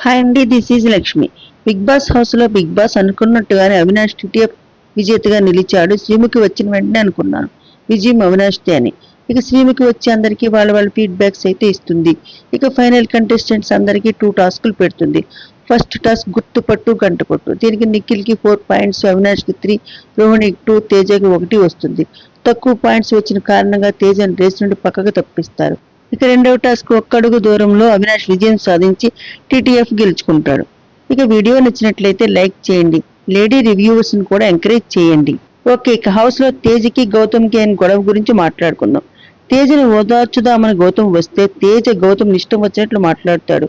Hi అండి, this is Lakshmi. Big Boss house లో Big Boss అనుకున్నట్టుగానే అవినాష్ టిటిఎఫ్ విజేతగా నిలిచాడు. శ్రీముఖి వచ్చిన వెంటనే అనుకున్నాను విజయం అవినాష్దే అని. ఇక శ్రీముఖి వచ్చి అందరికీ వాళ్ళ ఫీడ్బ్యాక్స్ అయితే ఇస్తుంది. ఇక ఫైనల్ కంటెస్టెంట్స్ అందరికీ 2 టాస్కులు పెడుతుంది. ఫస్ట్ టాస్క్ గుర్తుపట్టు గంట కొట్టు. దీనికి నిఖిల్ కి 4 పాయింట్స్, అవినాష్ కి 3, రోహిణికి 2, తేజకి 1 వస్తుంది. తక్కువ పాయింట్స్ వచ్చిన కారణంగా తేజను రేస్ నుండి పక్కకు తప్పిస్తారు. ఇక రెండవ టాస్క్ ఒక్కడుగు దూరంలో అవినాష్ విజయం సాధించి టీటీఎఫ్ గెలుచుకుంటాడు. ఇక వీడియో నచ్చినట్లయితే లైక్ చేయండి, లేడీ రివ్యూవర్స్ ని కూడా ఎంకరేజ్ చేయండి. ఓకే, ఇక హౌస్ లో తేజకి గౌతమ్కి అయిన గొడవ గురించి మాట్లాడుకుందాం. తేజని ఓదార్చుదామని గౌతమ్ వస్తే తేజ గౌతమ్ ఇష్టం వచ్చినట్లు మాట్లాడతాడు.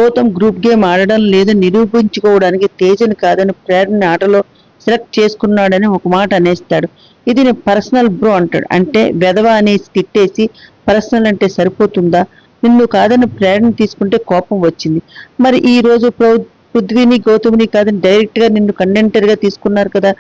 గౌతమ్ గ్రూప్ గేమ్ ఆడడం లేదని నిరూపించుకోవడానికి తేజని కాదని ప్రేరణ ఆటలో సెలెక్ట్ చేసుకున్నాడని ఒక మాట అనేస్తాడు. ఇది నేను పర్సనల్ బ్రో అంటాడు. అంటే వెధవ అనేసి తిట్టేసి పర్సనల్ అంటే సరిపోతుందా? నిన్ను కాదని ప్రేరణ తీసుకుంటే కోపం వచ్చింది. మరి ఈ రోజు పృథ్వీని గౌతమ్ని కాదని డైరెక్ట్ గా నిన్ను కంటెంటర్ గా తీసుకున్నారు కదా,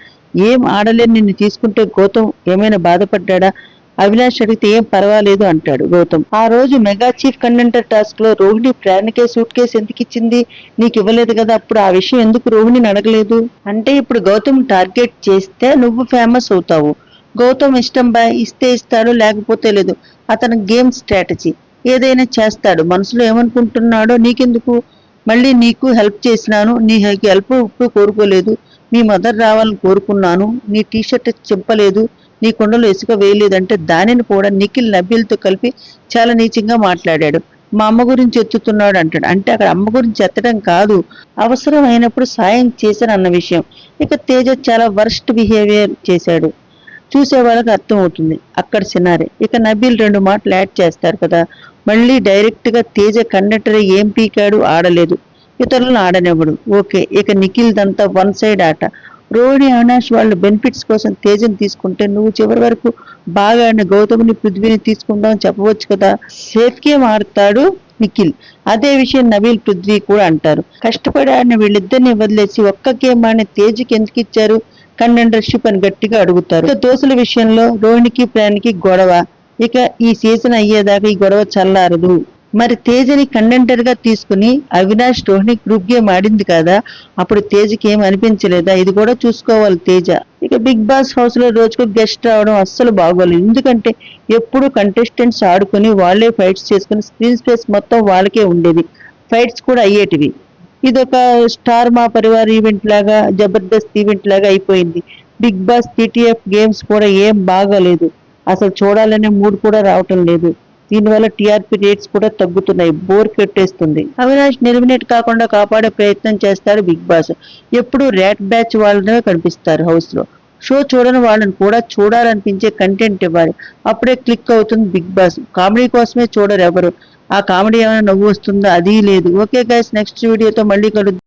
ఏం ఆడలేని నిన్ను తీసుకుంటే గౌతమ్ ఏమైనా బాధపడ్డా? అవినాష్ అడిగితే ఏం పర్వాలేదు అంటాడు గౌతమ్. ఆ రోజు మెగా చీఫ్ కంటెంటర్ టాస్క్ లో రోహిణి ప్రేరణకే సూట్ కేసు ఎందుకు ఇచ్చింది? నీకు ఇవ్వలేదు కదా, అప్పుడు ఆ విషయం ఎందుకు రోహిణిని అడగలేదు? అంటే ఇప్పుడు గౌతమ్ టార్గెట్ చేస్తే నువ్వు ఫేమస్ అవుతావు. గౌతమ్ ఇష్టం ఇస్తే ఇస్తాడు, లేకపోతే లేదు. అతని గేమ్ స్ట్రాటజీ. ఏదైనా చేస్తాడు. మనసులో ఏమనుకుంటున్నాడో నీకెందుకు? మళ్ళీ నీకు హెల్ప్ చేసినాను, నీ హెల్ప్ ఇప్పుడు కోరుకోలేదు. మీ మదర్ రావాలని కోరుకున్నాను, నీ టీషర్ట్ చింపలేదు, నీ కొండలో ఇసుక వేయలేదంటే దానిని కూడా నిఖిల్ నబీల్తో కలిపి చాలా నీచంగా మాట్లాడాడు. మా అమ్మ గురించి ఎత్తుతున్నాడు అంటాడు. అంటే అక్కడ అమ్మ గురించి ఎత్తడం కాదు, అవసరం అయినప్పుడు సాయం చేశాను అన్న విషయం. ఇక తేజ చాలా వర్స్ట్ బిహేవియర్ చేశాడు. చూసే వాళ్ళకి అర్థం అవుతుంది అక్కడ సినారే. ఇక నబీల్ 2 మాటలు యాడ్ చేస్తారు కదా. మళ్ళీ డైరెక్ట్ గా తేజ కండక్టర్ ఏం పీకాడు, ఆడలేదు, ఇతరులను ఆడనివ్వడు. ఓకే, ఇక నిఖిల్ దంతా 1 సైడ్ ఆట. రోహిణి అవినాష్ వాళ్ళ బెనిఫిట్స్ కోసం తేజని తీసుకుంటే నువ్వు చివరి వరకు బాగా ఆడిన గౌతమ్ని పృథ్వీని తీసుకుందామని చెప్పవచ్చు కదా. సేఫ్ గేమ్ ఆడతాడు నిఖిల్. అదే విషయం నబీల్ పృథ్వీ కూడా అంటారు. కష్టపడి ఆడిన వీళ్ళిద్దరిని వదిలేసి ఒక్క గేమ్ ఆడిన తేజకి ఎందుకు ఇచ్చారు కంటెండర్షిప్ అని గట్టిగా అడుగుతారు. ఇక దోసుల విషయంలో రోహిణికి ప్లాన్కి గొడవ. ఇక ఈ సీజన్ అయ్యేదాకా ఈ గొడవ చల్లారదు. మరి తేజని కంటెంటర్ గా తీసుకుని అవినాష్ రోహిణి గ్రూప్ గేమ్ ఆడింది కదా, అప్పుడు తేజకి ఏం అనిపించలేదా? ఇది కూడా చూసుకోవాలి తేజ. ఇక బిగ్ బాస్ హౌస్ లో రోజుకు గెస్ట్ రావడం అస్సలు బాగోలేదు. ఎందుకంటే ఎప్పుడు కంటెస్టెంట్స్ ఆడుకుని వాళ్లే ఫైట్స్ చేసుకుని స్క్రీన్ స్పేస్ మొత్తం వాళ్ళకే ఉండేది. ఫైట్స్ కూడా అయ్యేటివి. ఇదొక స్టార్ మా పరివార్ ఈవెంట్ లాగా, జబర్దస్త్ ఈవెంట్ లాగా అయిపోయింది. బిగ్ బాస్ టీటీఎఫ్ గేమ్స్ కూడా ఏం బాగాలేదు. అసలు చూడాలనే మూడ్ కూడా రావటం లేదు. దీనివల్ల టీఆర్పీ రేట్స్ కూడా తగ్గుతున్నాయి. బోర్ పెట్టేస్తుంది. అవినాష్ ఎలిమినేట్ కాకుండా కాపాడే ప్రయత్నం చేస్తాడు బిగ్ బాస్. ఎప్పుడు ర్యాట్ బ్యాచ్ వాళ్ళనే కనిపిస్తారు హౌస్ లో. షో చూడని వాళ్ళని కూడా చూడాలనిపించే కంటెంట్ ఇవ్వాలి. అప్పుడే క్లిక్ అవుతుంది బిగ్ బాస్. కామెడీ కోసమే చూడరు ఎవరు. ఆ కామెడీ ఏమైనా నవ్వు వస్తుందా? అది లేదు. ఓకే గైస్, నెక్స్ట్ వీడియోతో మళ్ళీ కలుద్దాం.